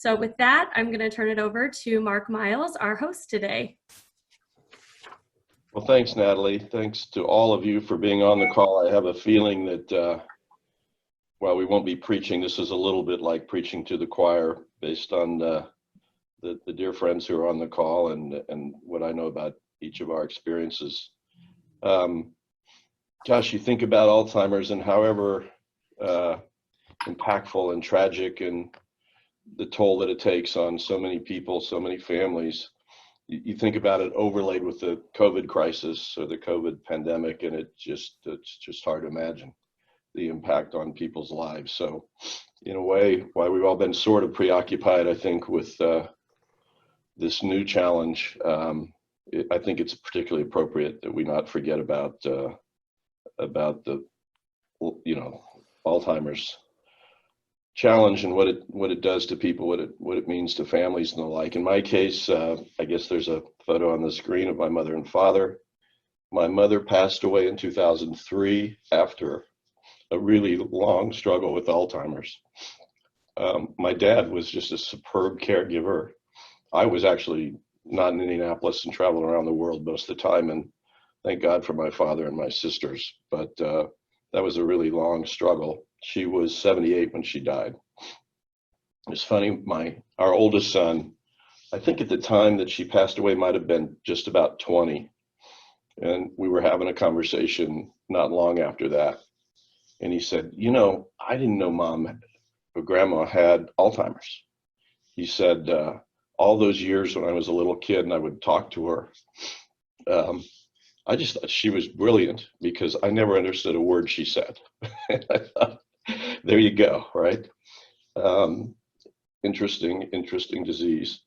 So with that, I'm going to turn it over to Mark Miles, our host today. Well, thanks, Natalie. Thanks to all of you for being on the call. I have a feeling that while we won't be preaching, this is a little bit like preaching to the choir based on the dear friends who are on the call and what I know about each of our experiences. Gosh, you think about Alzheimer's and however impactful and tragic and the toll that it takes on so many people, so many families. You think about it overlaid with the COVID crisis or the COVID pandemic, and it's just hard to imagine the impact on people's lives. So in a way, why we've all been sort of preoccupied, I think, with this new challenge, I think it's particularly appropriate that we not forget about the, Alzheimer's challenge and what it does to people, what it means to families and the like. In my case, I guess there's a photo on the screen of my mother and father. My mother passed away in 2003 after a really long struggle with Alzheimer's. My dad was just a superb caregiver. I was actually not in Indianapolis and traveling around the world most of the time, and thank God for my father and my sisters. But that was a really long struggle. She was 78 when she died. It's funny, our oldest son, I think at the time that she passed away might have been just about 20. And we were having a conversation not long after that. And he said, I didn't know Mom or Grandma had Alzheimer's. He said, all those years when I was a little kid and I would talk to her, I just thought she was brilliant because I never understood a word she said. And I thought, there you go, right? Interesting disease.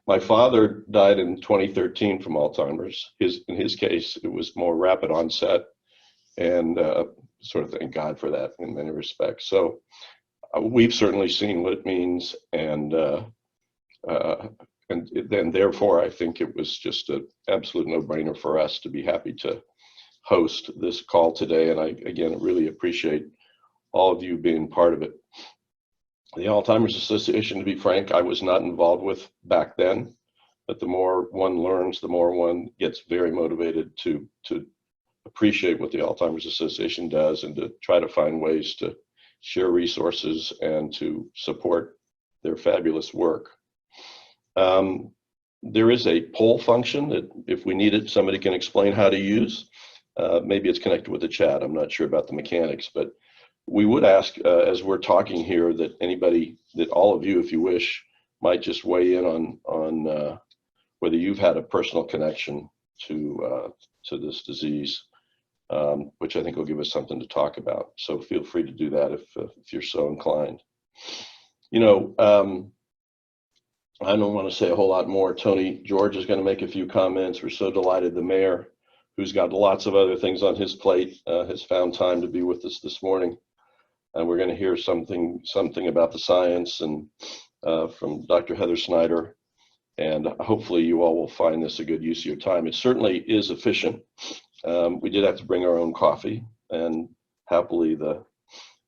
My father died in 2013 from Alzheimer's. In his case, it was more rapid onset, and sort of thank God for that in many respects. So we've certainly seen what it means, and then therefore I think it was just an absolute no-brainer for us to be happy to host this call today. And I, again, really appreciate all of you being part of it. The Alzheimer's Association, to be frank, I was not involved with back then, but the more one learns, the more one gets very motivated to appreciate what the Alzheimer's Association does and to try to find ways to share resources and to support their fabulous work. There is a poll function that if we need it, somebody can explain how to use. Maybe it's connected with the chat. I'm not sure about the mechanics, but we would ask, as we're talking here, that all of you, if you wish, might just weigh in on whether you've had a personal connection to this disease, which I think will give us something to talk about. So feel free to do that if you're so inclined. I don't want to say a whole lot more. Tony George is going to make a few comments. We're so delighted the mayor, who's got lots of other things on his plate, has found time to be with us this morning. And we're going to hear something about the science and from Dr. Heather Snyder. And hopefully you all will find this a good use of your time. It certainly is efficient. We did have to bring our own coffee, and happily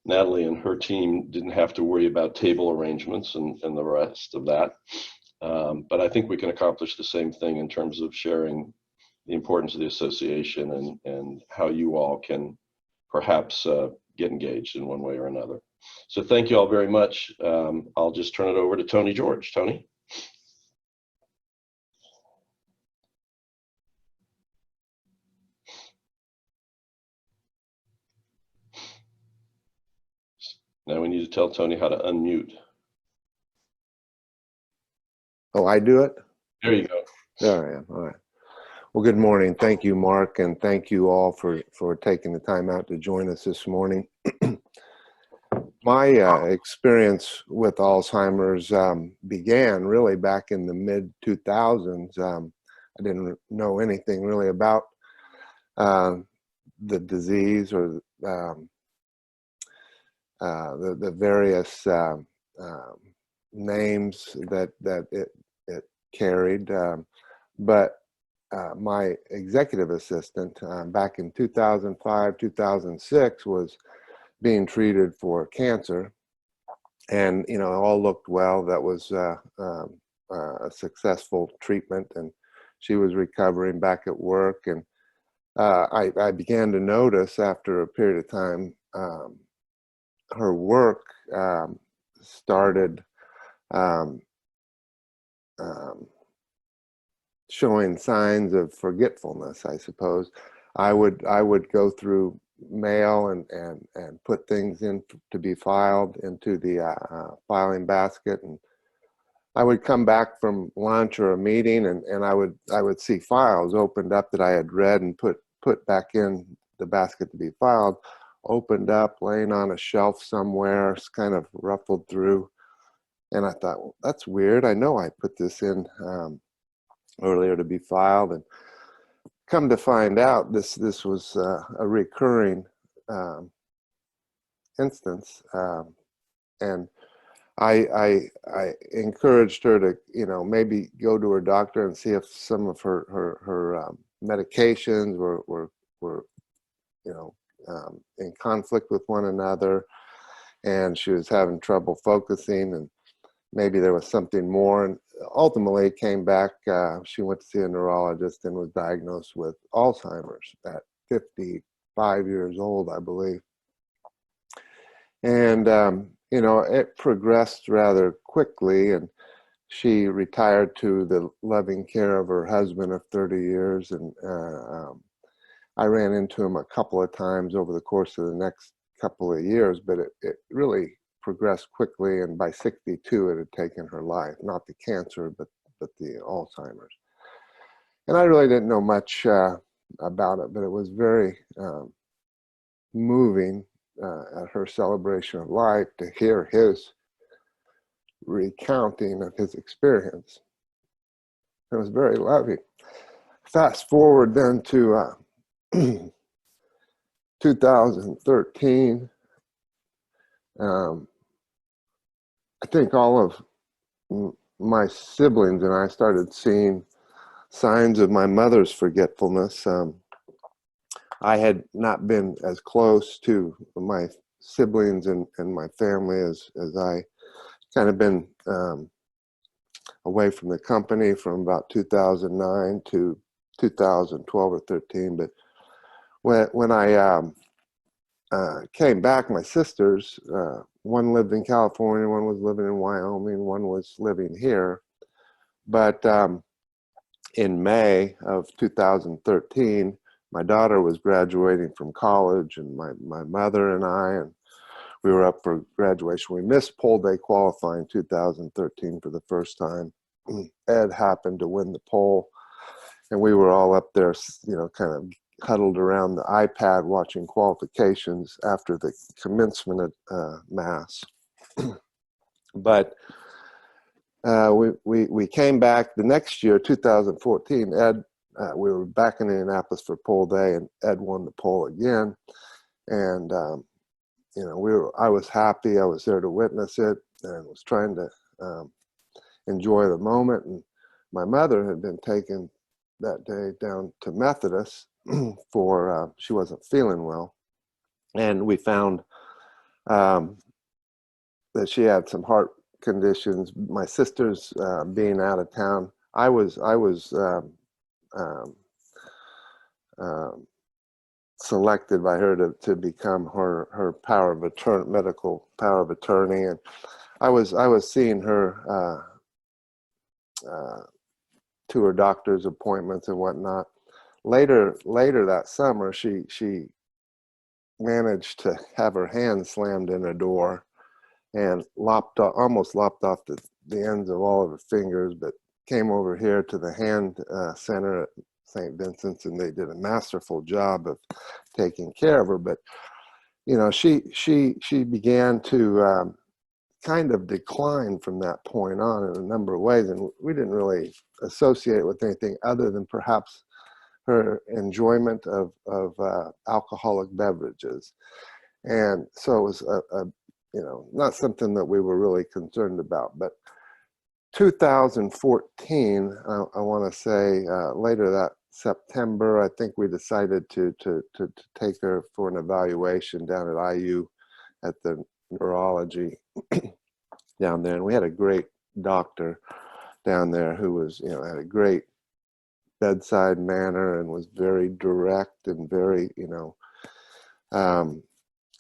Natalie and her team didn't have to worry about table arrangements and the rest of that. But I think we can accomplish the same thing in terms of sharing the importance of the association and how you all can perhaps get engaged in one way or another. So thank you all very much. I'll just turn it over to Tony George. Tony? Now we need to tell Tony how to unmute. Oh, I do it? There you go. There I am. All right. Well, good morning. Thank you, Mark, and thank you all for taking the time out to join us this morning. My experience with Alzheimer's began really back in the mid-2000s. I didn't know anything really about the disease or the various names that it carried, but my executive assistant back in 2005, 2006 was being treated for cancer, and it all looked well. That was a successful treatment, and she was recovering back at work. And I began to notice after a period of time, her work started um, um, showing signs of forgetfulness, I suppose. I would go through mail and put things in to be filed into the filing basket, and I would come back from lunch or a meeting, and I would see files opened up that I had read and put back in the basket to be filed, opened up, laying on a shelf somewhere, kind of ruffled through. And I thought, well, that's weird. I know I put this in earlier to be filed. And come to find out, this was a recurring instance. And I encouraged her to, maybe go to her doctor and see if some of her medications were in conflict with one another, and she was having trouble focusing, and maybe there was something more. And ultimately came back, she went to see a neurologist and was diagnosed with Alzheimer's at 55 years old, I believe. And, it progressed rather quickly, and she retired to the loving care of her husband of 30 years. And I ran into him a couple of times over the course of the next couple of years, but it really progressed quickly. And by 62, it had taken her life, not the cancer, but the Alzheimer's. And I really didn't know much about it, but it was very moving at her celebration of life to hear his recounting of his experience. It was very loving. Fast forward then to 2013. I think all of my siblings and I started seeing signs of my mother's forgetfulness. I had not been as close to my siblings and my family as I kind of been away from the company from about 2009 to 2012 or 13. But when I came back, my sisters, one lived in California, one was living in Wyoming, one was living here. But in May of 2013, my daughter was graduating from college, and my mother and I, and we were up for graduation. We missed poll day qualifying 2013 for the first time. Ed happened to win the poll, and we were all up there, kind of huddled around the iPad watching qualifications after the commencement mass. But we came back the next year, 2014. Ed, we were back in Indianapolis for poll day, and Ed won the poll again. And I was happy. I was there to witness it, and was trying to enjoy the moment. And my mother had been taken that day down to Methodist for she wasn't feeling well, and we found that she had some heart conditions. My sisters being out of town, I was selected by her to become her medical power of attorney, and I was seeing her to her doctor's appointments and whatnot. Later that summer, she managed to have her hand slammed in a door and almost lopped off the ends of all of her fingers, but came over here to the hand center at St. Vincent's, and they did a masterful job of taking care of her. But she began to kind of decline from that point on in a number of ways, and we didn't really associate it with anything other than perhaps her enjoyment of alcoholic beverages. And so it was not something that we were really concerned about. But 2014, I want to say later that September, I think we decided to take her for an evaluation down at IU at the neurology down there. And we had a great doctor down there who was, had a great bedside manner and was very direct and very,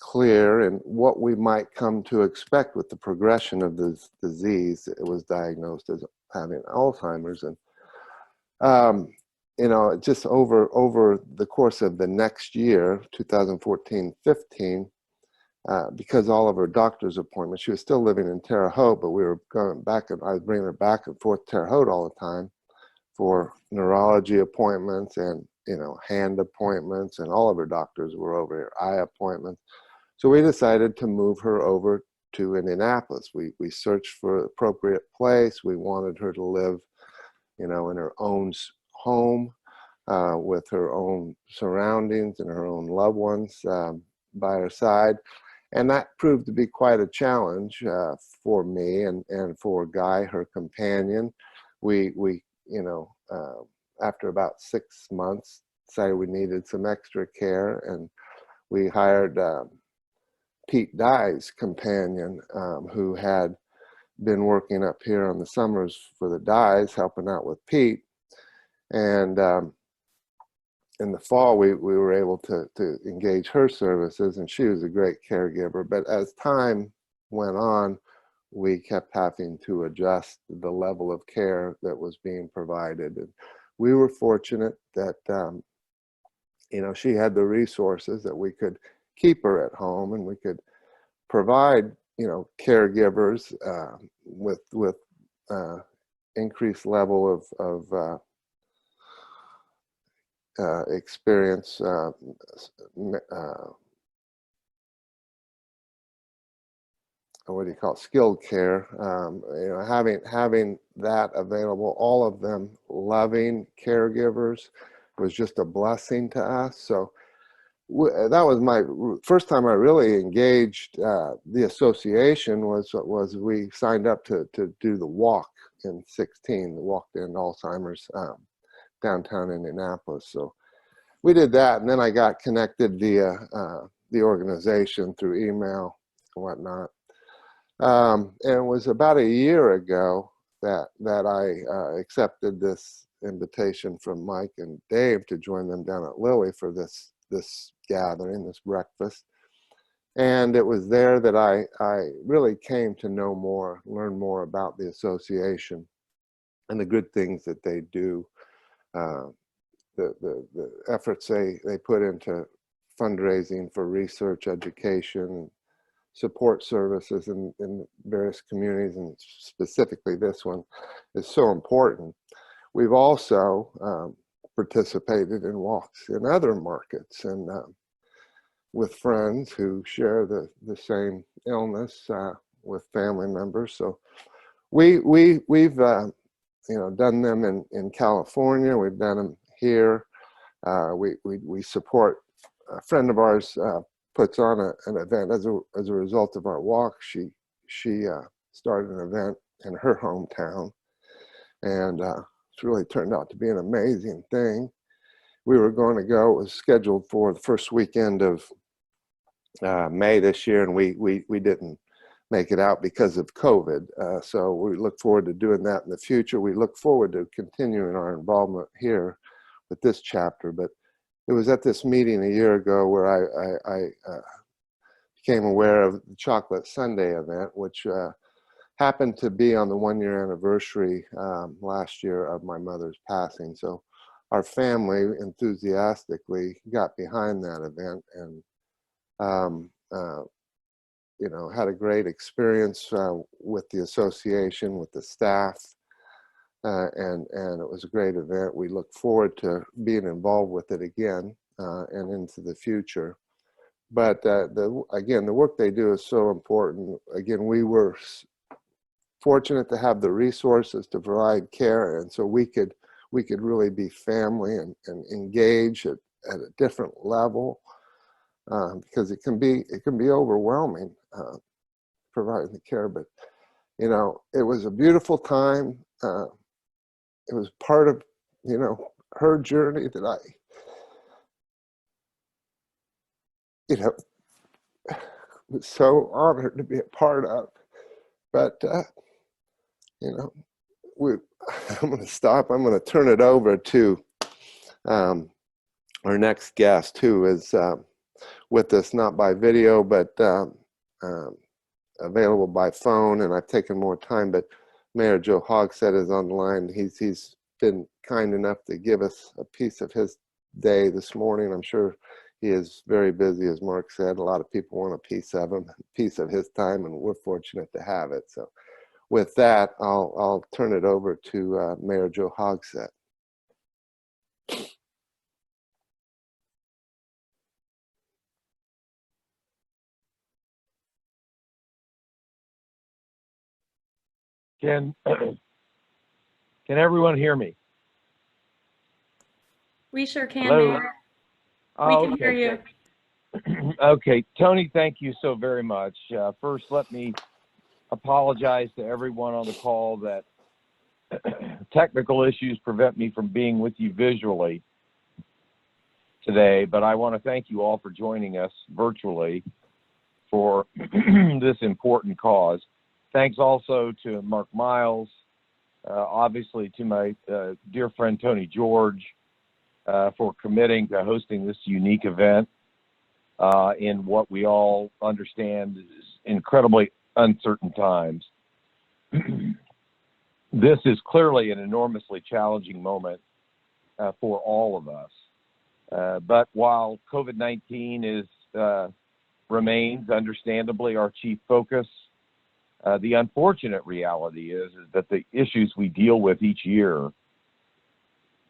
clear in what we might come to expect with the progression of this disease. It was diagnosed as having Alzheimer's, and just over the course of the next year, 2014-15, because all of her doctor's appointments, she was still living in Terre Haute, but we were going back, and I was bringing her back and forth Terre Haute all the time for neurology appointments and hand appointments, and all of her doctors were over here, eye appointments. So we decided to move her over to Indianapolis. We searched for an appropriate place. We wanted her to live, in her own home, with her own surroundings and her own loved ones by her side. And that proved to be quite a challenge for me and for Guy, her companion. We after about 6 months, decided we needed some extra care, and we hired Ph.D.'s companion, who had been working up here on the summers for the Dyes, helping out with Pete. And in the fall, we were able to engage her services, and she was a great caregiver. But as time went on, we kept having to adjust the level of care that was being provided. And we were fortunate that, she had the resources that we could keep her at home, and we could provide, caregivers with increased level of experience, what do you call it, skilled care, having that available, all of them loving caregivers, was just a blessing to us. So that was my first time I really engaged the association. Was we signed up to do the walk in 2016, the walk to end Alzheimer's, downtown Indianapolis. So we did that, and then I got connected via the organization through email and whatnot. And it was about a year ago that I accepted this invitation from Mike and Dave to join them down at Lilly for this gathering, this breakfast. And it was there that I really came to know more, learn more about the association and the good things that they do, the efforts they put into fundraising for research, education, support services in various communities, and specifically this one is so important. We've also participated in walks in other markets, and with friends who share the same illness, with family members. So we've done them in California. We've done them here. We support a friend of ours puts on an event as a result of our walk. She started an event in her hometown, and it's really turned out to be an amazing thing. We were going to go, it was scheduled for the first weekend of May this year, and we didn't make it out because of COVID. So we look forward to doing that in the future. We look forward to continuing our involvement here with this chapter. But it was at this meeting a year ago where I became aware of the Chocolate Sunday event, which happened to be on the 1-year anniversary last year of my mother's passing. So our family enthusiastically got behind that event, and had a great experience with the association, with the staff, and it was a great event. We look forward to being involved with it again and into the future. But again, the work they do is so important. Again, we were fortunate to have the resources to provide care, and so we could really be family and engage at a different level, because it can be overwhelming providing the care. But it was a beautiful time. It was part of her journey that I was so honored to be a part of. But, you know, I'm going to stop. I'm going to turn it over to our next guest, who is with us not by video, but available by phone. And I've taken more time, but Mayor Joe Hogsett is on the line. He's been kind enough to give us a piece of his day this morning. I'm sure he is very busy, as Mark said. A lot of people want a piece of him, a piece of his time, and we're fortunate to have it. So with that, I'll turn it over to Mayor Joe Hogsett. Can everyone hear me? We sure can, Hello? Mayor. Oh, We can hear you. you. Okay, Tony, thank you so very much. First, let me apologize to everyone on the call that technical issues prevent me from being with you visually today, but I want to thank you all for joining us virtually for this important cause. Thanks also to Mark Miles, obviously to my dear friend Tony George, for committing to hosting this unique event in what we all understand is incredibly uncertain times. This is clearly an enormously challenging moment for all of us. But while COVID-19 remains understandably our chief focus, the unfortunate reality is that the issues we deal with each year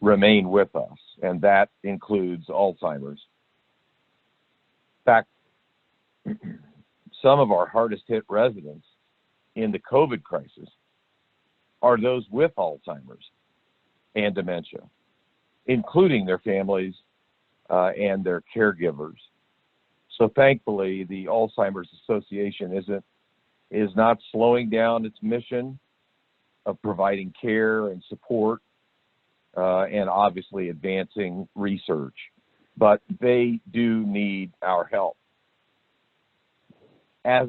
remain with us, and that includes Alzheimer's. In fact, some of our hardest hit residents in the COVID crisis are those with Alzheimer's and dementia, including their families and their caregivers. So thankfully, the Alzheimer's Association is not slowing down its mission of providing care and support and obviously advancing research, but they do need our help. As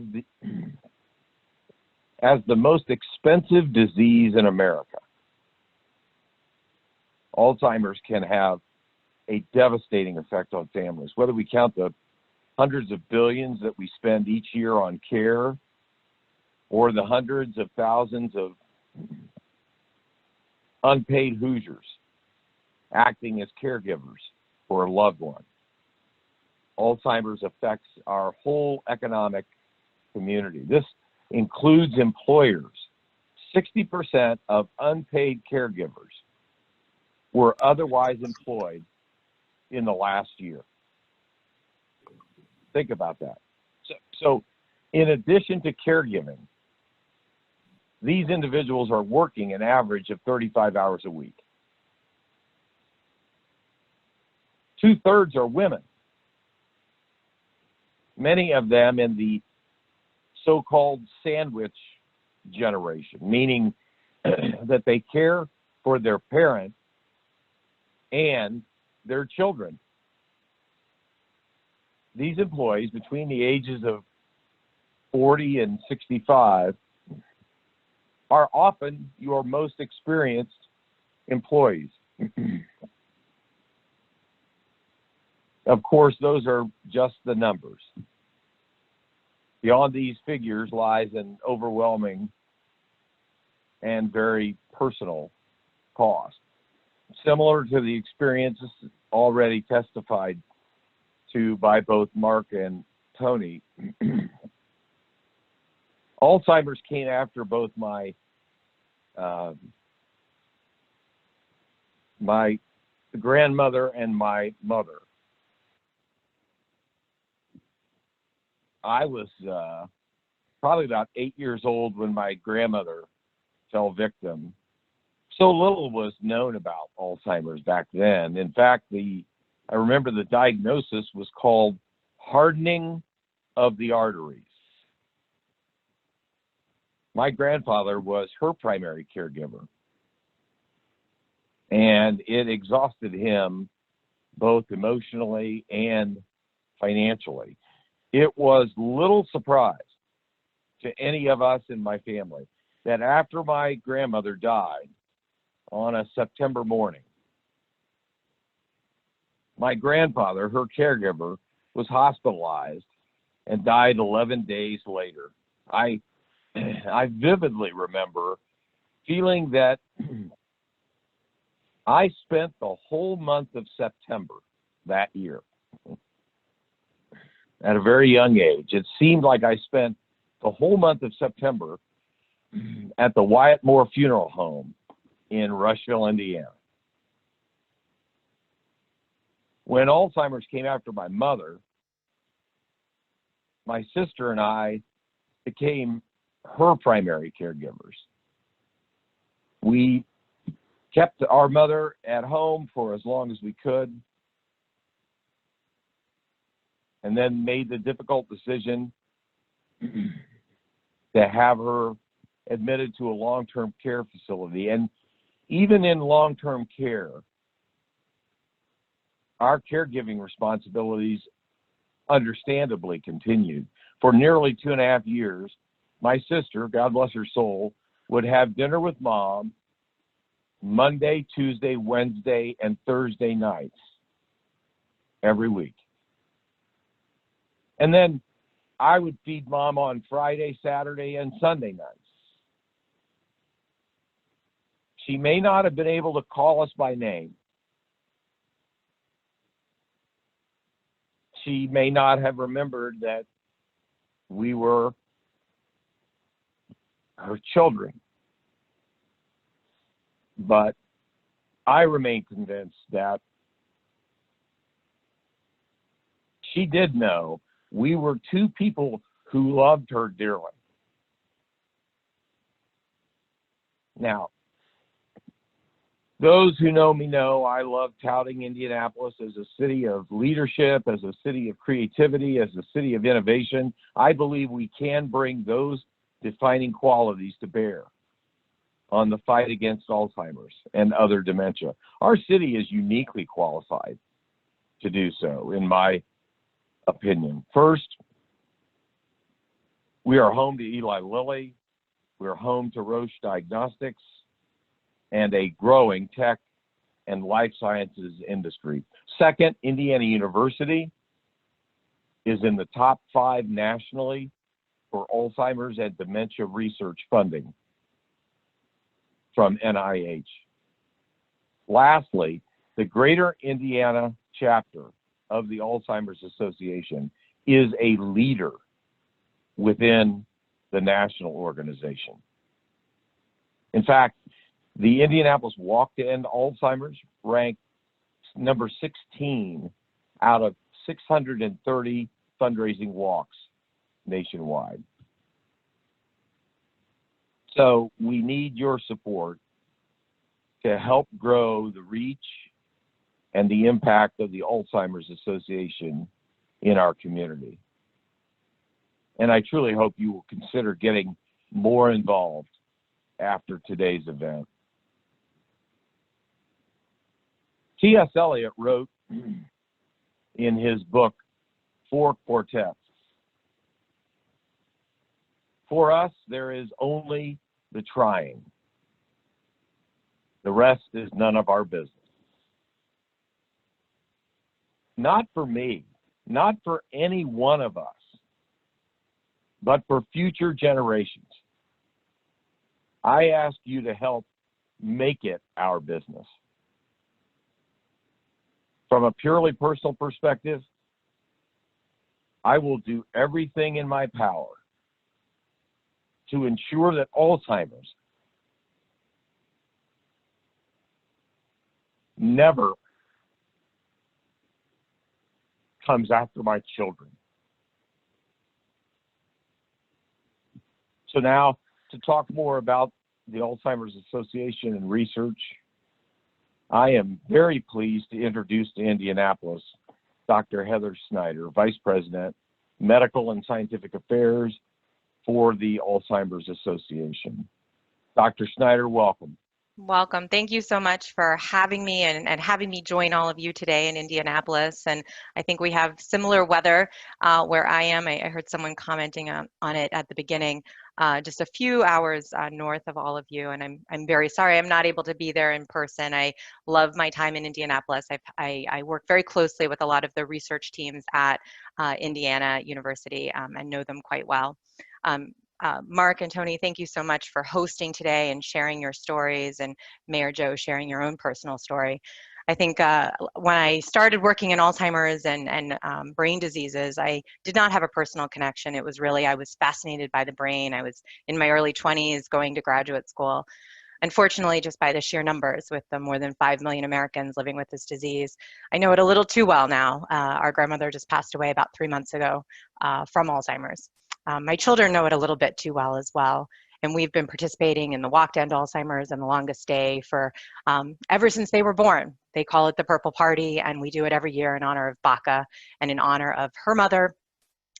the most expensive disease in America, Alzheimer's can have a devastating effect on families, whether we count the hundreds of billions that we spend each year on care or the hundreds of thousands of unpaid Hoosiers acting as caregivers for a loved one. Alzheimer's affects our whole economic community. This includes employers. 60% of unpaid caregivers were otherwise employed in the last year. Think about that. So in addition to caregiving, these individuals are working an average of 35 hours a week. 2/3 are women, many of them in the so-called sandwich generation, meaning that they care for their parent and their children. These employees between the ages of 40 and 65 are often your most experienced employees. Of course, those are just the numbers. Beyond these figures lies an overwhelming and very personal cost, similar to the experiences already testified to by both Mark and Tony. Alzheimer's came after both my grandmother and my mother. I was probably about 8 years old when my grandmother fell victim. So little was known about Alzheimer's back then. In fact, I remember the diagnosis was called hardening of the arteries. My grandfather was her primary caregiver, and it exhausted him both emotionally and financially. It was little surprise to any of us in my family that after my grandmother died on a September morning, my grandfather, her caregiver, was hospitalized and died 11 days later. I vividly remember feeling that I spent the whole month of September that year at a very young age. It seemed like I spent the whole month of September at the Wyatt Moore Funeral Home in Rushville, Indiana. When Alzheimer's came after my mother, my sister and I became her primary caregivers. We kept our mother at home for as long as we could, and then made the difficult decision to have her admitted to a long-term care facility. And even in long-term care, our caregiving responsibilities understandably continued. For nearly 2.5 years, my sister, God bless her soul, would have dinner with Mom Monday, Tuesday, Wednesday, and Thursday nights every week. And then I would feed Mom on Friday, Saturday, and Sunday nights. She may not have been able to call us by name. She may not have remembered that we were her children. But I remain convinced that she did know we were two people who loved her dearly. Now, those who know me know I love touting Indianapolis as a city of leadership, as a city of creativity, as a city of innovation. I believe we can bring those defining qualities to bear on the fight against Alzheimer's and other dementia. Our city is uniquely qualified to do so, in my opinion. First, we are home to Eli Lilly. We're home to Roche Diagnostics and a growing tech and life sciences industry. Second, Indiana University is in the top 5 nationally for Alzheimer's and dementia research funding from NIH. Lastly, the Greater Indiana chapter of the Alzheimer's Association is a leader within the national organization. In fact, the Indianapolis Walk to End Alzheimer's ranked number 16 out of 630 fundraising walks nationwide. So we need your support to help grow the reach and the impact of the Alzheimer's Association in our community. And I truly hope you will consider getting more involved after today's event. T.S. Eliot wrote in his book, 4 Quartets, "For us, there is only the trying. The rest is none of our business." Not for me, not for any one of us, but for future generations. I ask you to help make it our business. From a purely personal perspective, I will do everything in my power to ensure that Alzheimer's never comes after my children. So now, to talk more about the Alzheimer's Association and research, I am very pleased to introduce to Indianapolis Dr. Heather Snyder, Vice President, Medical and Scientific Affairs for the Alzheimer's Association. Dr. Snyder, welcome. Welcome. Thank you so much for having me and having me join all of you today in Indianapolis. And I think we have similar weather where I am. I heard someone commenting on it at the beginning, just a few hours north of all of you. And I'm very sorry I'm not able to be there in person. I love my time in Indianapolis. I work very closely with a lot of the research teams at Indiana University and know them quite well. Mark and Tony, thank you so much for hosting today and sharing your stories, and Mayor Joe sharing your own personal story. I think when I started working in Alzheimer's and brain diseases, I did not have a personal connection. It was really, I was fascinated by the brain. I was in my early 20s going to graduate school. Unfortunately, just by the sheer numbers, with the more than 5 million Americans living with this disease, I know it a little too well now. Our grandmother just passed away about 3 months ago from Alzheimer's. My children know it a little bit too well as well. And we've been participating in the Walk to End Alzheimer's and the Longest Day for ever since they were born. They call it the Purple Party, and we do it every year in honor of Baca and in honor of her mother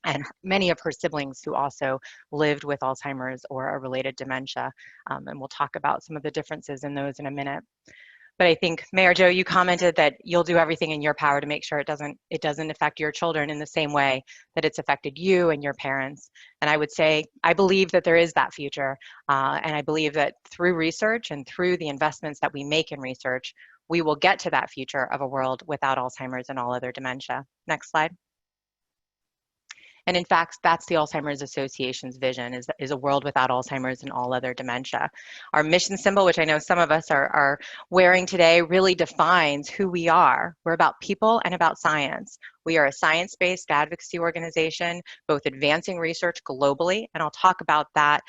and many of her siblings who also lived with Alzheimer's or a related dementia. And we'll talk about some of the differences in those in a minute. But I think, Mayor Joe, you commented that you'll do everything in your power to make sure it doesn't affect your children in the same way that it's affected you and your parents. And I would say, I believe that there is that future. And I believe that through research and through the investments that we make in research, we will get to that future of a world without Alzheimer's and all other dementia. Next slide. And in fact, that's the Alzheimer's Association's vision, is a world without Alzheimer's and all other dementia. Our mission symbol, which I know some of us are wearing today, really defines who we are. We're about people and about science. We are a science-based advocacy organization, both advancing research globally, and I'll talk about that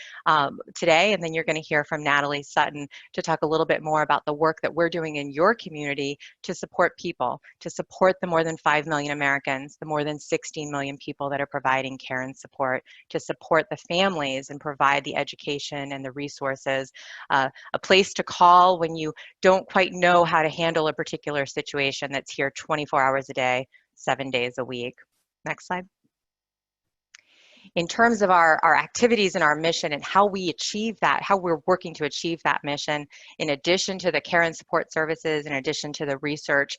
today, and then you're going to hear from Natalie Sutton to talk a little bit more about the work that we're doing in your community to support people, to support the more than 5 million Americans, the more than 16 million people that are providing care and support, to support the families and provide the education and the resources, a place to call when you don't quite know how to handle a particular situation that's here 24 hours a day, 7 days a week. Next slide. In terms of our activities and our mission and how we achieve that, how we're working to achieve that mission, in addition to the care and support services, in addition to the research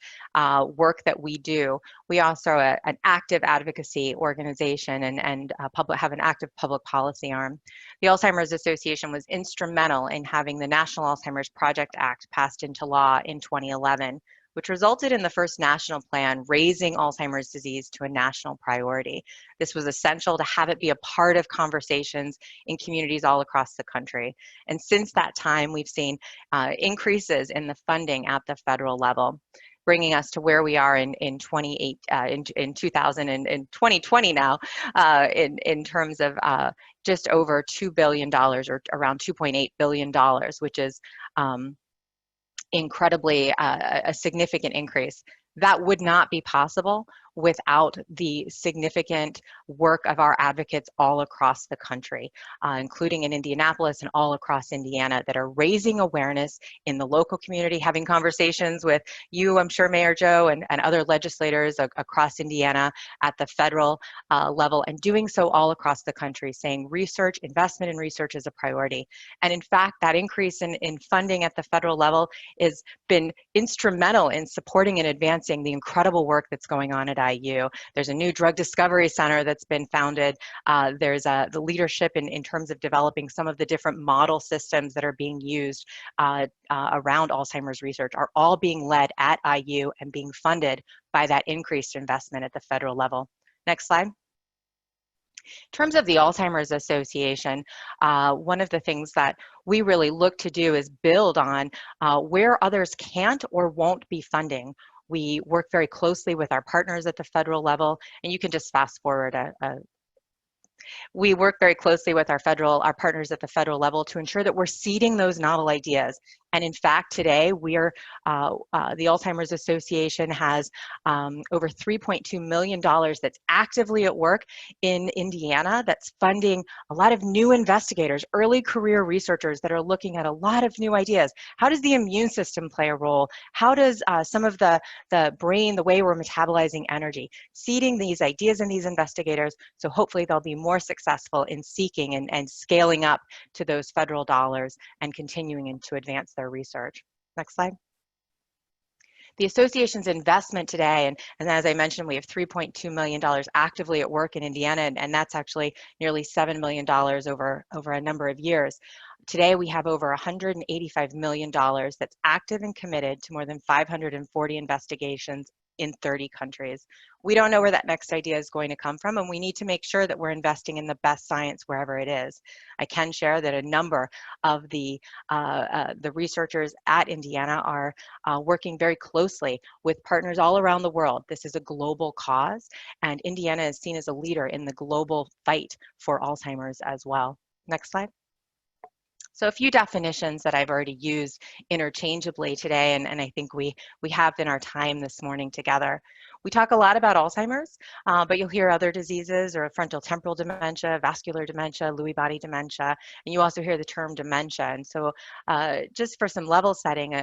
work that we do, we also are an active advocacy organization and have an active public policy arm. The Alzheimer's Association was instrumental in having the National Alzheimer's Project Act passed into law in 2011, which resulted in the first national plan raising Alzheimer's disease to a national priority. This was essential to have it be a part of conversations in communities all across the country. And since that time, we've seen increases in the funding at the federal level, bringing us to where we are in 2020 now, in terms of just over $2 billion, or around $2.8 billion, which is incredibly a significant increase. That would not be possible without the significant work of our advocates all across the country, including in Indianapolis and all across Indiana, that are raising awareness in the local community, having conversations with you, I'm sure, Mayor Joe, and other legislators across Indiana at the federal level, and doing so all across the country, saying research, investment in research is a priority. And in fact, that increase in funding at the federal level has been instrumental in supporting and advancing the incredible work that's going on at IU. There's a new drug discovery center that's been founded. There's the leadership in terms of developing some of the different model systems that are being used around Alzheimer's research are all being led at IU and being funded by that increased investment at the federal level. Next slide. In terms of the Alzheimer's Association, one of the things that we really look to do is build on where others can't or won't be funding. We work very closely with our partners at the federal level, and you can just fast forward we work very closely with our partners at the federal level to ensure that we're seeding those novel ideas. And in fact, today the Alzheimer's Association has over $3.2 million that's actively at work in Indiana that's funding a lot of new investigators, early career researchers that are looking at a lot of new ideas. How does the immune system play a role? How does some of the brain, the way we're metabolizing energy, seeding these ideas in these investigators, so hopefully they'll be more successful in seeking and scaling up to those federal dollars and continuing to advance their research. Next slide. The association's investment today, and as I mentioned, we have $3.2 million actively at work in Indiana, and that's actually nearly $7 million over a number of years. Today, we have over $185 million that's active and committed to more than 540 investigations in 30 countries. We don't know where that next idea is going to come from, and we need to make sure that we're investing in the best science wherever it is. I can share that a number of the researchers at Indiana are working very closely with partners all around the world. This is a global cause, and Indiana is seen as a leader in the global fight for Alzheimer's as well. Next slide. So a few definitions that I've already used interchangeably today, and I think we have in our time this morning together. We talk a lot about Alzheimer's, but you'll hear other diseases or frontal temporal dementia, vascular dementia, Lewy body dementia, and you also hear the term dementia. And so just for some level setting,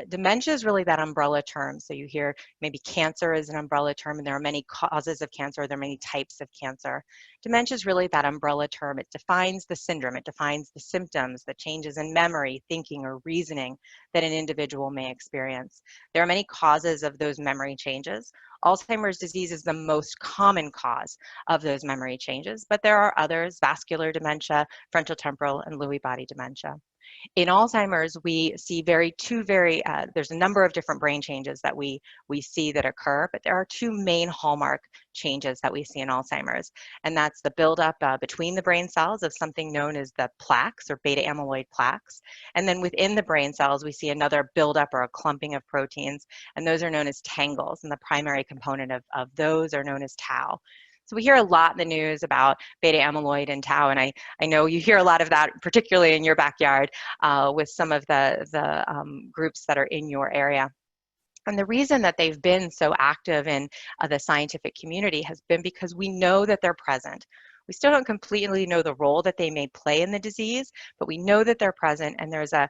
dementia is really that umbrella term. So you hear maybe cancer is an umbrella term, and there are many causes of cancer, there are many types of cancer. Dementia is really that umbrella term. It defines the syndrome, it defines the symptoms, the changes in memory, thinking, or reasoning that an individual may experience. There are many causes of those memory changes. Alzheimer's disease is the most common cause of those memory changes, but there are others: vascular dementia, frontotemporal, and Lewy body dementia. In Alzheimer's, we see there's a number of different brain changes that we see that occur, but there are two main hallmark changes that we see in Alzheimer's, and that's the buildup between the brain cells of something known as the plaques or beta amyloid plaques, and then within the brain cells we see another buildup or a clumping of proteins, and those are known as tangles, and the primary component of those are known as tau. So we hear a lot in the news about beta amyloid and tau, and I know you hear a lot of that, particularly in your backyard with some of the groups that are in your area. And the reason that they've been so active in the scientific community has been because we know that they're present. We still don't completely know the role that they may play in the disease, but we know that they're present, and there's a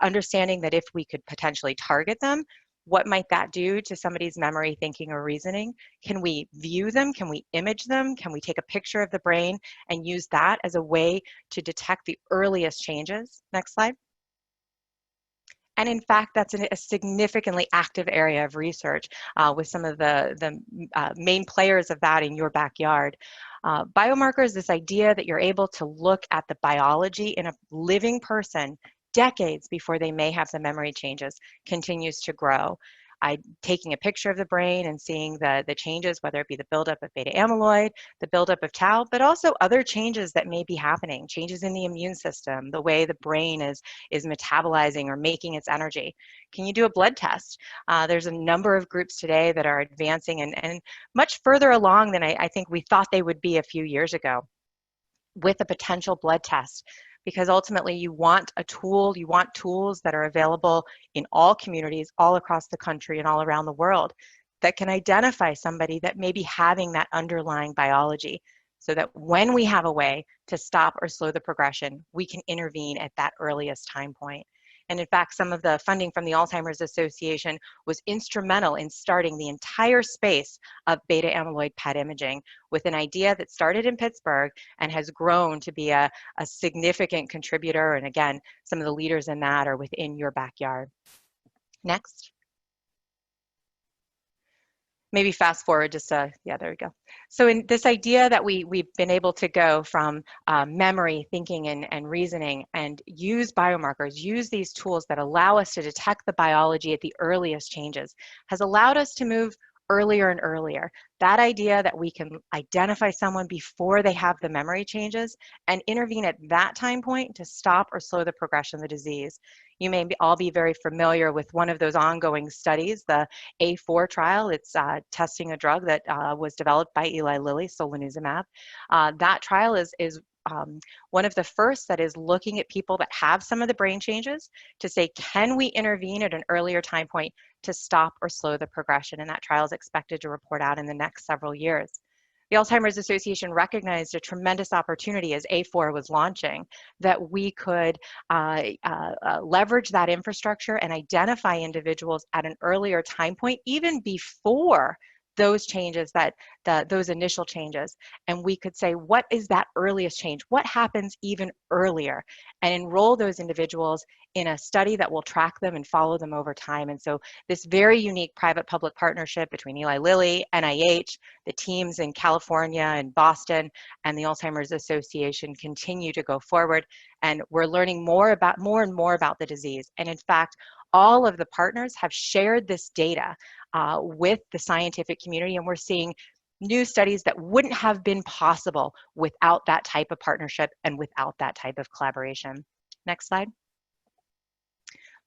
understanding that if we could potentially target them, what might that do to somebody's memory, thinking, or reasoning? Can we view them? Can we image them? Can we take a picture of the brain and use that as a way to detect the earliest changes? Next slide. And in fact, that's a significantly active area of research with some of the main players of that in your backyard. Biomarkers, this idea that you're able to look at the biology in a living person decades before they may have the memory changes, continues to grow. Taking a picture of the brain and seeing the changes, whether it be the buildup of beta amyloid, the buildup of tau, but also other changes that may be happening, changes in the immune system, the way the brain is metabolizing or making its energy. Can you do a blood test? There's a number of groups today that are advancing and much further along than I think we thought they would be a few years ago with a potential blood test. Because ultimately you want a tool, you want tools that are available in all communities, all across the country and all around the world, that can identify somebody that may be having that underlying biology, so that when we have a way to stop or slow the progression, we can intervene at that earliest time point. And in fact, some of the funding from the Alzheimer's Association was instrumental in starting the entire space of beta amyloid PET imaging with an idea that started in Pittsburgh and has grown to be a significant contributor. And again, some of the leaders in that are within your backyard. Next. Maybe fast forward just yeah, there we go. So in this idea that we've been able to go from memory, thinking, and reasoning, and use biomarkers, use these tools that allow us to detect the biology at the earliest changes, has allowed us to move earlier and earlier. That idea that we can identify someone before they have the memory changes and intervene at that time point to stop or slow the progression of the disease. You may all be very familiar with one of those ongoing studies, the A4 trial. It's testing a drug that was developed by Eli Lilly, solanezumab. That trial is one of the first that is looking at people that have some of the brain changes to say, can we intervene at an earlier time point to stop or slow the progression? And that trial is expected to report out in the next several years. The Alzheimer's Association recognized a tremendous opportunity as A4 was launching, that we could leverage that infrastructure and identify individuals at an earlier time point, even before those changes, those initial changes. And we could say, what is that earliest change? What happens even earlier? And enroll those individuals in a study that will track them and follow them over time. And so this very unique private-public partnership between Eli Lilly, NIH, the teams in California and Boston, and the Alzheimer's Association continue to go forward. And we're learning more and more about the disease. And in fact, all of the partners have shared this data with the scientific community, and we're seeing new studies that wouldn't have been possible without that type of partnership and without that type of collaboration. Next slide.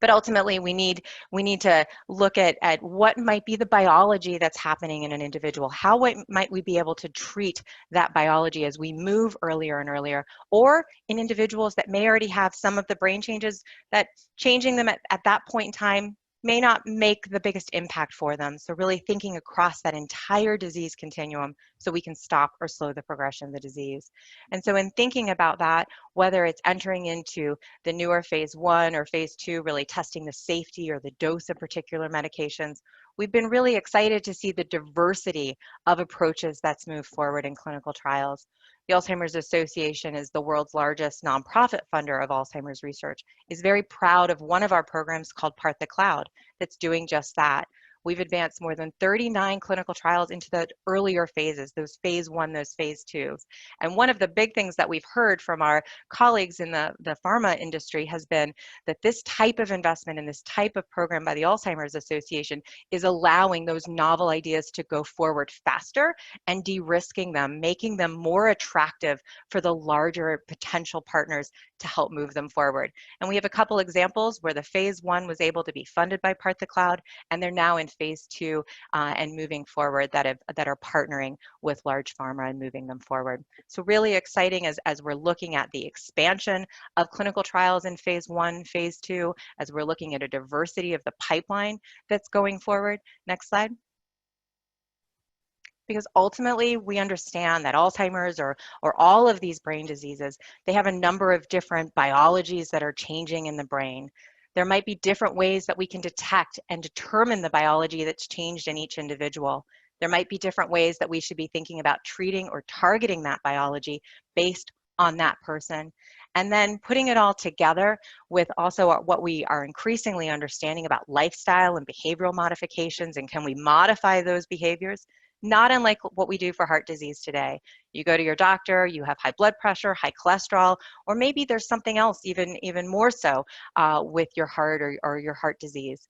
But ultimately, we need to look at what might be the biology that's happening in an individual. How might we be able to treat that biology as we move earlier and earlier, or in individuals that may already have some of the brain changes, that changing them at that point in time may not make the biggest impact for them. So really thinking across that entire disease continuum so we can stop or slow the progression of the disease. And so in thinking about that, whether it's entering into the newer phase 1 or phase 2, really testing the safety or the dose of particular medications, we've been really excited to see the diversity of approaches that's moved forward in clinical trials. The Alzheimer's Association is the world's largest nonprofit funder of Alzheimer's research, is very proud of one of our programs called Part the Cloud that's doing just that. We've advanced more than 39 clinical trials into the earlier phases, those phase 1, those phase 2s. And one of the big things that we've heard from our colleagues in the pharma industry has been that this type of investment and this type of program by the Alzheimer's Association is allowing those novel ideas to go forward faster and de-risking them, making them more attractive for the larger potential partners to help move them forward. And we have a couple examples where the phase 1 was able to be funded by Part the Cloud, and they're now in phase 2 and moving forward that are partnering with large pharma and moving them forward. So really exciting as we're looking at the expansion of clinical trials in phase 1, phase 2, as we're looking at a diversity of the pipeline that's going forward. Next slide. Because ultimately we understand that Alzheimer's or all of these brain diseases, they have a number of different biologies that are changing in the brain. There might be different ways that we can detect and determine the biology that's changed in each individual. There might be different ways that we should be thinking about treating or targeting that biology based on that person. And then putting it all together with also what we are increasingly understanding about lifestyle and behavioral modifications, and can we modify those behaviors? Not unlike what we do for heart disease today. You go to your doctor, you have high blood pressure, high cholesterol, or maybe there's something else even more so with your heart or your heart disease.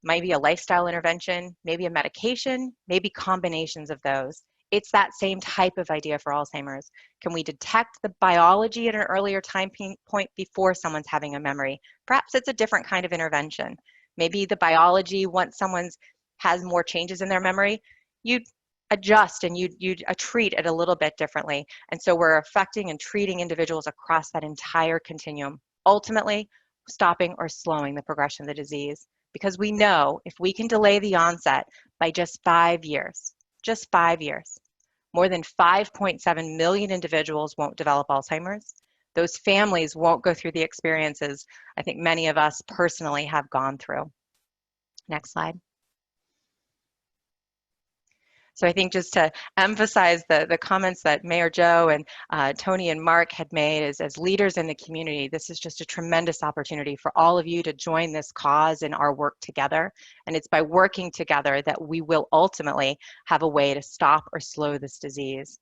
Might be a lifestyle intervention, maybe a medication, maybe combinations of those. It's that same type of idea for Alzheimer's. Can we detect the biology at an earlier time point before someone's having a memory? Perhaps it's a different kind of intervention. Maybe the biology, once someone's has more changes in their memory, you'd adjust and you'd treat it a little bit differently. And so we're affecting and treating individuals across that entire continuum, ultimately stopping or slowing the progression of the disease. Because we know if we can delay the onset by just 5 years, more than 5.7 million individuals won't develop Alzheimer's. Those families won't go through the experiences I think many of us personally have gone through. Next slide. So I think just to emphasize the comments that Mayor Joe and Tony and Mark had made as leaders in the community, this is just a tremendous opportunity for all of you to join this cause and our work together. And it's by working together that we will ultimately have a way to stop or slow this disease.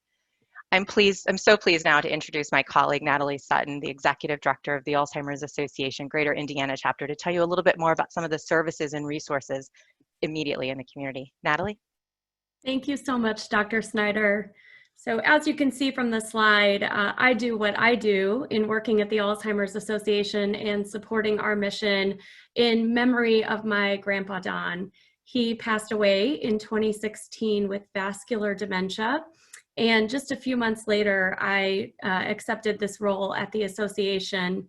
I'm so pleased now to introduce my colleague, Natalie Sutton, the Executive Director of the Alzheimer's Association Greater Indiana Chapter, to tell you a little bit more about some of the services and resources immediately in the community. Natalie? Thank you so much, Dr. Snyder. So as you can see from the slide, I do what I do in working at the Alzheimer's Association and supporting our mission in memory of my grandpa, Don. He passed away in 2016 with vascular dementia. And just a few months later, I accepted this role at the association.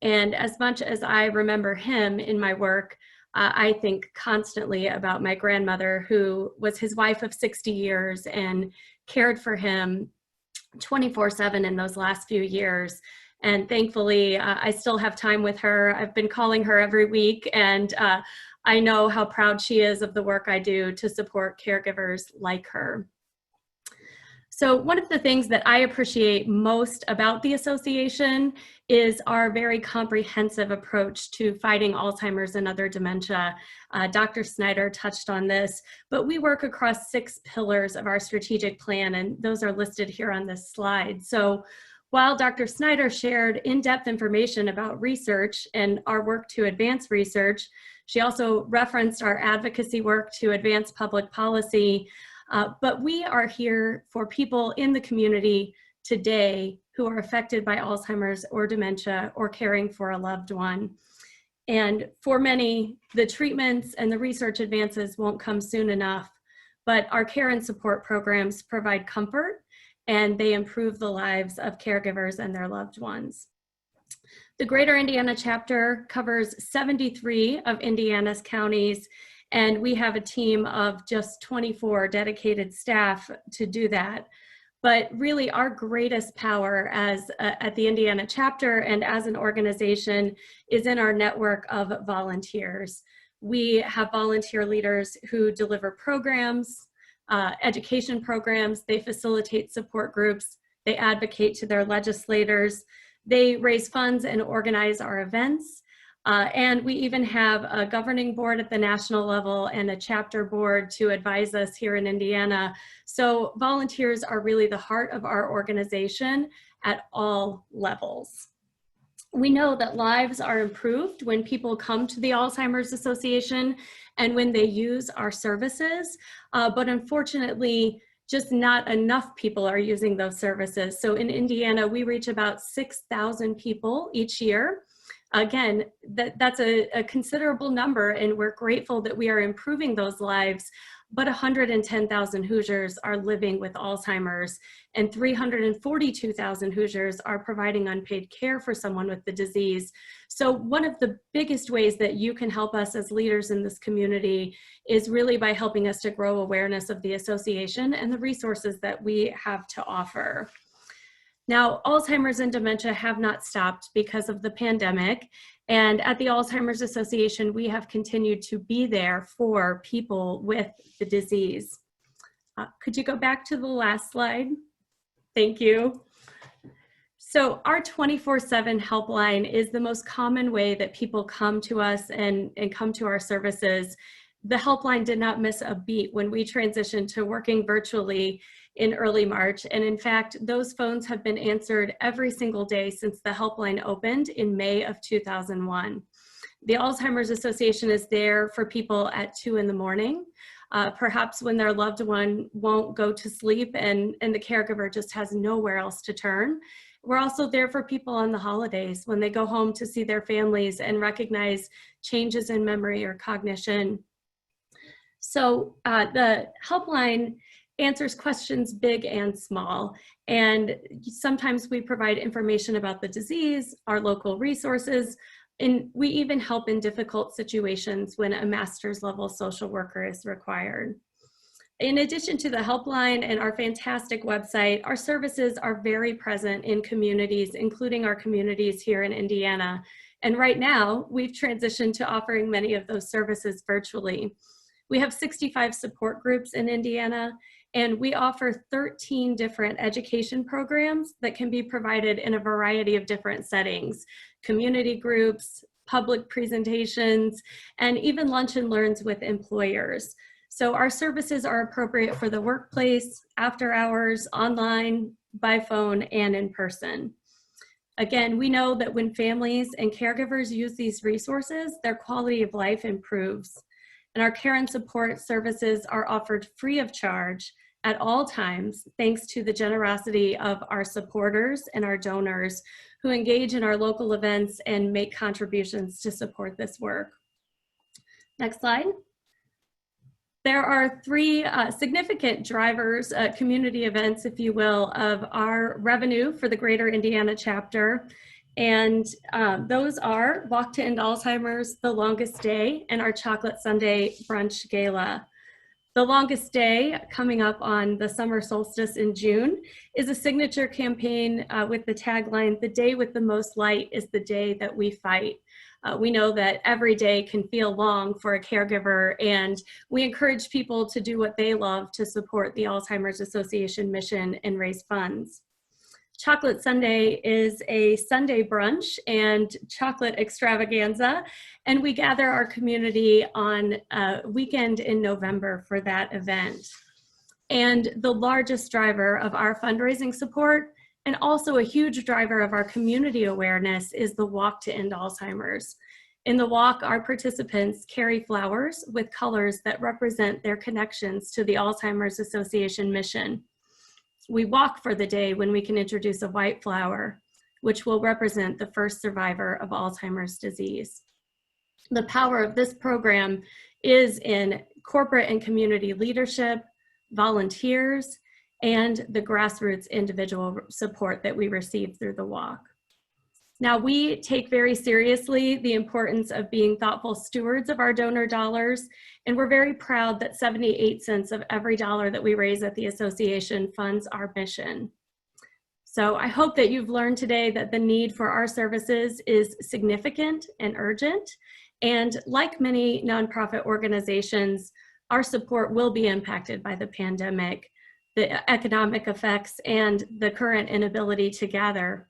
And as much as I remember him in my work, I think constantly about my grandmother, who was his wife of 60 years and cared for him 24/7 in those last few years. And thankfully, I still have time with her. I've been calling her every week, and I know how proud she is of the work I do to support caregivers like her. So one of the things that I appreciate most about the association is our very comprehensive approach to fighting Alzheimer's and other dementia. Dr. Snyder touched on this, but we work across 6 pillars of our strategic plan, and those are listed here on this slide. So while Dr. Snyder shared in-depth information about research and our work to advance research, she also referenced our advocacy work to advance public policy. But we are here for people in the community today who are affected by Alzheimer's or dementia or caring for a loved one. And for many, the treatments and the research advances won't come soon enough, but our care and support programs provide comfort and they improve the lives of caregivers and their loved ones. The Greater Indiana chapter covers 73 of Indiana's counties, and we have a team of just 24 dedicated staff to do that. But really our greatest power as at the Indiana chapter and as an organization is in our network of volunteers. We have volunteer leaders who deliver programs, education programs, they facilitate support groups, they advocate to their legislators, they raise funds and organize our events. And we even have a governing board at the national level and a chapter board to advise us here in Indiana. So volunteers are really the heart of our organization at all levels. We know that lives are improved when people come to the Alzheimer's Association and when they use our services, but unfortunately, just not enough people are using those services. So in Indiana, we reach about 6,000 people each year. Again, that's a considerable number, and we're grateful that we are improving those lives, but 110,000 Hoosiers are living with Alzheimer's, and 342,000 Hoosiers are providing unpaid care for someone with the disease. So one of the biggest ways that you can help us as leaders in this community is really by helping us to grow awareness of the association and the resources that we have to offer. Now, Alzheimer's and dementia have not stopped because of the pandemic, and at the Alzheimer's Association, we have continued to be there for people with the disease. Could you go back to the last slide? Thank you. So our 24/7 helpline is the most common way that people come to us and come to our services. The helpline did not miss a beat when we transitioned to working virtually in early March. And in fact, those phones have been answered every single day since the helpline opened in May of 2001. The Alzheimer's Association is there for people at 2 in the morning, perhaps when their loved one won't go to sleep and the caregiver just has nowhere else to turn. We're also there for people on the holidays when they go home to see their families and recognize changes in memory or cognition. So the helpline answers questions big and small, and sometimes we provide information about the disease, our local resources, and we even help in difficult situations when a master's level social worker is required. In addition to the helpline and our fantastic website, our services are very present in communities, including our communities here in Indiana. And right now, we've transitioned to offering many of those services virtually. We have 65 support groups in Indiana, and we offer 13 different education programs that can be provided in a variety of different settings: community groups, public presentations, and even lunch and learns with employers. So our services are appropriate for the workplace, after hours, online, by phone, and in person. Again, we know that when families and caregivers use these resources, their quality of life improves. And our care and support services are offered free of charge at all times, thanks to the generosity of our supporters and our donors who engage in our local events and make contributions to support this work. Next slide. There are 3 significant drivers, community events, if you will, of our revenue for the Greater Indiana chapter. And those are Walk to End Alzheimer's, The Longest Day, and our Chocolate Sunday Brunch Gala. The Longest Day, coming up on the summer solstice in June, is a signature campaign with the tagline, "The day with the most light is the day that we fight." We know that every day can feel long for a caregiver, and we encourage people to do what they love to support the Alzheimer's Association mission and raise funds. Chocolate Sunday is a Sunday brunch and chocolate extravaganza, and we gather our community on a weekend in November for that event. And the largest driver of our fundraising support, and also a huge driver of our community awareness, is the Walk to End Alzheimer's. In the walk, our participants carry flowers with colors that represent their connections to the Alzheimer's Association mission. We walk for the day when we can introduce a white flower, which will represent the first survivor of Alzheimer's disease. The power of this program is in corporate and community leadership, volunteers, and the grassroots individual support that we receive through the walk. Now, we take very seriously the importance of being thoughtful stewards of our donor dollars, and we're very proud that 78 cents of every dollar that we raise at the association funds our mission. So I hope that you've learned today that the need for our services is significant and urgent, and like many nonprofit organizations, our support will be impacted by the pandemic, the economic effects, and the current inability to gather.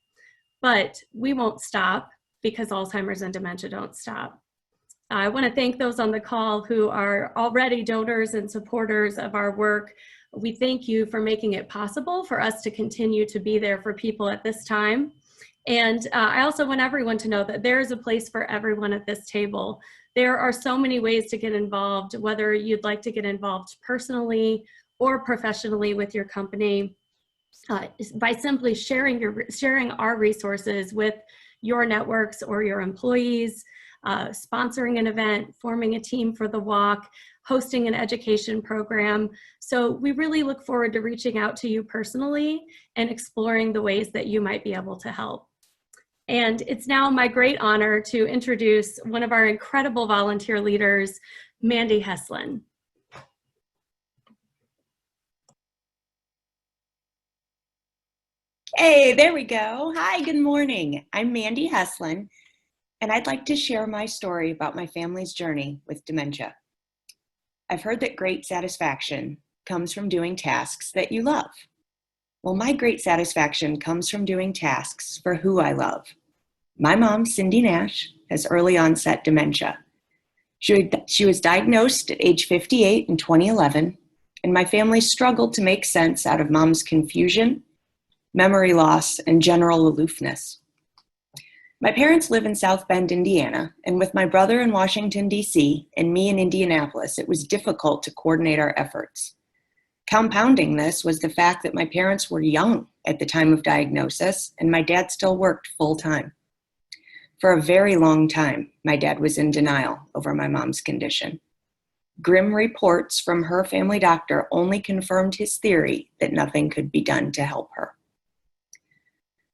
But we won't stop, because Alzheimer's and dementia don't stop. I want to thank those on the call who are already donors and supporters of our work. We thank you for making it possible for us to continue to be there for people at this time. And I also want everyone to know that there is a place for everyone at this table. There are so many ways to get involved, whether you'd like to get involved personally or professionally with your company, by simply sharing our resources with your networks or your employees, sponsoring an event, forming a team for the walk, hosting an education program. So we really look forward to reaching out to you personally and exploring the ways that you might be able to help. And it's now my great honor to introduce one of our incredible volunteer leaders, Mandy Heslin. Hey, there we go. Hi, good morning. I'm Mandy Heslin, and I'd like to share my story about my family's journey with dementia. I've heard that great satisfaction comes from doing tasks that you love. Well, my great satisfaction comes from doing tasks for who I love. My mom, Cindy Nash, has early onset dementia. She was diagnosed at age 58 in 2011, and my family struggled to make sense out of mom's confusion, memory loss, and general aloofness. My parents live in South Bend, Indiana, and with my brother in Washington, D.C., and me in Indianapolis, it was difficult to coordinate our efforts. Compounding this was the fact that my parents were young at the time of diagnosis, and my dad still worked full-time. For a very long time, my dad was in denial over my mom's condition. Grim reports from her family doctor only confirmed his theory that nothing could be done to help her.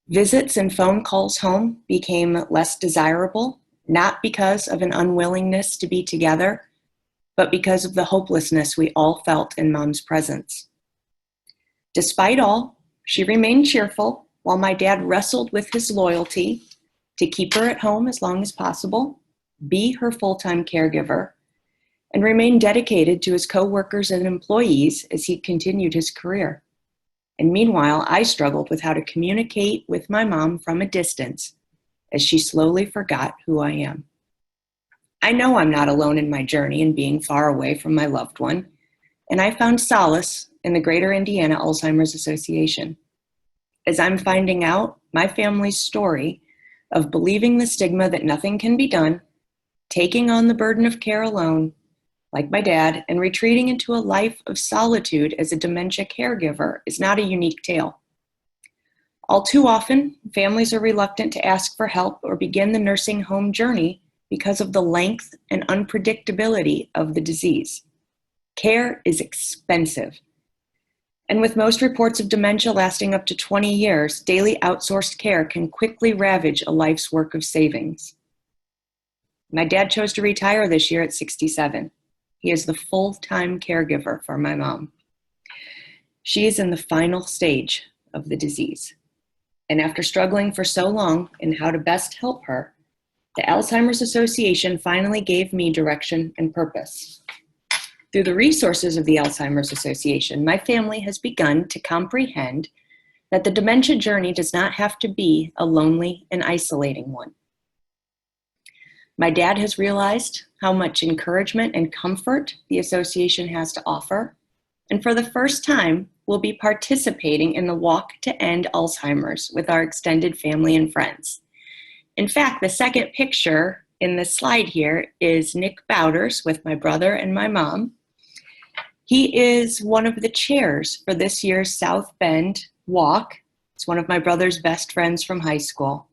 Visits and phone calls home became less desirable, not because of an unwillingness to be together, but because of the hopelessness we all felt in Mom's presence. Despite all, she remained cheerful while my dad wrestled with his loyalty to keep her at home as long as possible, be her full-time caregiver, and remain dedicated to his co-workers and employees as he continued his career. And meanwhile, I struggled with how to communicate with my mom from a distance as she slowly forgot who I am. I know I'm not alone in my journey in being far away from my loved one, and I found solace in the Greater Indiana Alzheimer's Association. As I'm finding out my family's story of believing the stigma that nothing can be done, taking on the burden of care alone, like my dad, and retreating into a life of solitude as a dementia caregiver is not a unique tale. All too often, families are reluctant to ask for help or begin the nursing home journey because of the length and unpredictability of the disease. Care is expensive. And with most reports of dementia lasting up to 20 years, daily outsourced care can quickly ravage a life's work of savings. My dad chose to retire this year at 67. He is the full-time caregiver for my mom. She is in the final stage of the disease. And after struggling for so long in how to best help her, The Alzheimer's Association finally gave me direction and purpose. Through the resources of the Alzheimer's Association, my family has begun to comprehend that the dementia journey does not have to be a lonely and isolating one. My dad has realized how much encouragement and comfort the association has to offer, and for the first time, will be participating in the Walk to End Alzheimer's with our extended family and friends. In fact, the second picture in this slide here is Nick Bowders with my brother and my mom. He is one of the chairs for this year's South Bend Walk. It's one of my brother's best friends from high school.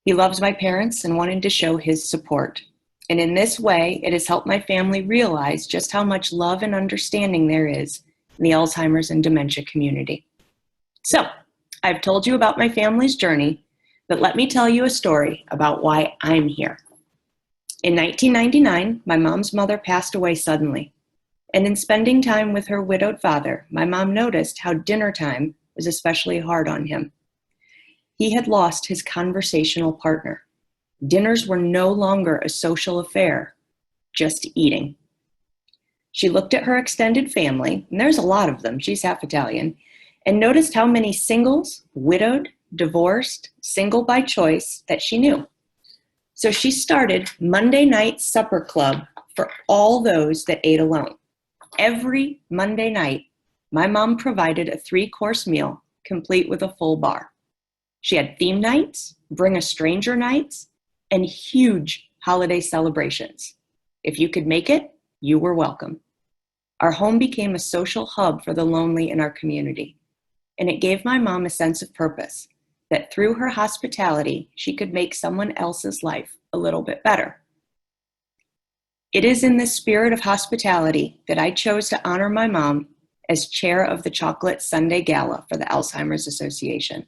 He loves my parents and wanted to show his support. And in this way, it has helped my family realize just how much love and understanding there is in the Alzheimer's and dementia community. So, I've told you about my family's journey, but let me tell you a story about why I'm here. In 1999, my mom's mother passed away suddenly. And in spending time with her widowed father, my mom noticed how dinner time was especially hard on him. He had lost his conversational partner. Dinners were no longer a social affair, just eating. She looked at her extended family, and there's a lot of them, she's half Italian, and noticed how many singles, widowed, divorced, single by choice that she knew. So she started Monday night supper club for all those that ate alone. Every Monday night, my mom provided a 3-course meal, complete with a full bar. She had theme nights, bring a stranger nights, and huge holiday celebrations. If you could make it, you were welcome. Our home became a social hub for the lonely in our community, and it gave my mom a sense of purpose, that through her hospitality, she could make someone else's life a little bit better. It is in this spirit of hospitality that I chose to honor my mom as chair of the Chocolate Sunday Gala for the Alzheimer's Association.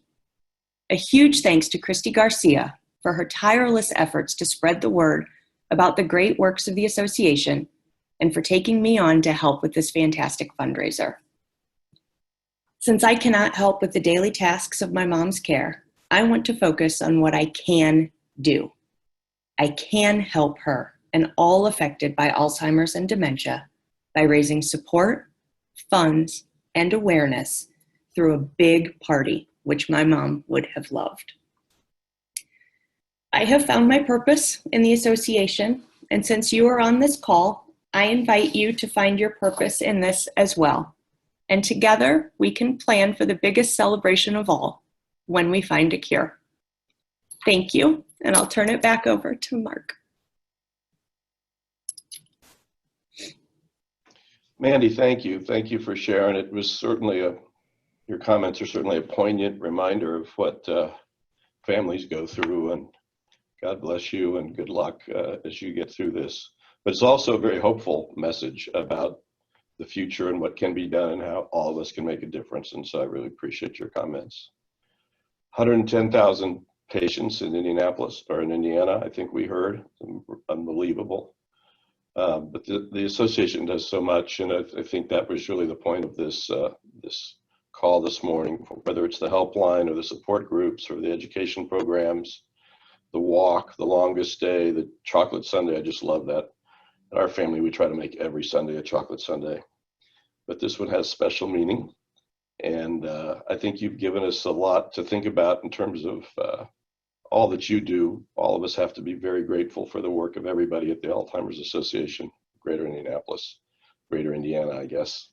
A huge thanks to Christy Garcia for her tireless efforts to spread the word about the great works of the association and for taking me on to help with this fantastic fundraiser. Since I cannot help with the daily tasks of my mom's care, I want to focus on what I can do. I can help her and all affected by Alzheimer's and dementia by raising support, funds, and awareness through a big party, which my mom would have loved. I have found my purpose in the association, and since you are on this call, I invite you to find your purpose in this as well. And together, we can plan for the biggest celebration of all, when we find a cure. Thank you, and I'll turn it back over to Mark. Mandy, thank you. Thank you for sharing. It was certainly your comments are certainly a poignant reminder of what families go through, and God bless you and good luck as you get through this. But it's also a very hopeful message about the future and what can be done and how all of us can make a difference. And so I really appreciate your comments. 110,000 patients in Indianapolis, or in Indiana, I think we heard. Unbelievable. But the association does so much, and I think that was really the point of this this call this morning, whether it's the helpline or the support groups or the education programs, the walk, the longest day, the chocolate Sunday. I just love that. In our family, we try to make every Sunday a chocolate Sunday, but this one has special meaning. And I think you've given us a lot to think about in terms of all that you do. All of us have to be very grateful for the work of everybody at the Alzheimer's Association, Greater Indianapolis, Greater Indiana, I guess.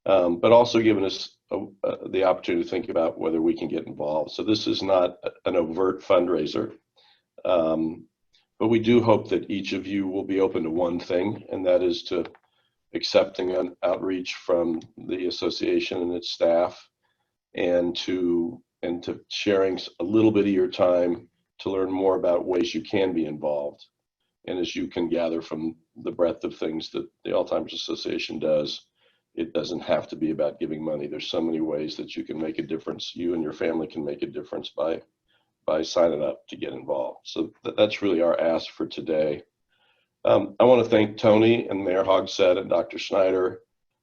But also giving us the opportunity to think about whether we can get involved. So this is not an overt fundraiser, but we do hope that each of you will be open to one thing, and that is to accepting an outreach from the association and its staff, and to sharing a little bit of your time to learn more about ways you can be involved. And as you can gather from the breadth of things that the Alzheimer's Association does, it doesn't have to be about giving money. There's so many ways that you can make a difference. You and your family can make a difference by signing up to get involved. So that's really our ask for today. I want to thank Tony and Mayor Hogsett and Dr. Snyder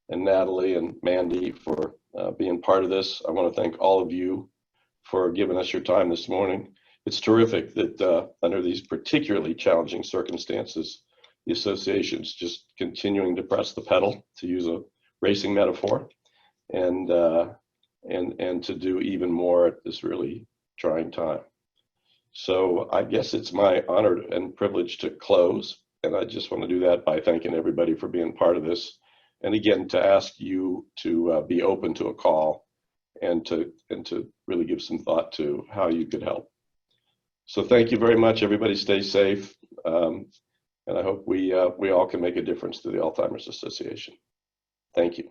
and Natalie and Mandy for being part of this. I want to thank all of you for giving us your time this morning. it's terrific that under these particularly challenging circumstances, the association's just continuing to press the pedal, to use a racing metaphor, and to do even more at this really trying time. So I guess it's my honor and privilege to close, and I just want to do that by thanking everybody for being part of this, and again to ask you to be open to a call and to really give some thought to how you could help. So thank you very much. Everybody stay safe, and I hope we all can make a difference to the Alzheimer's Association. Thank you.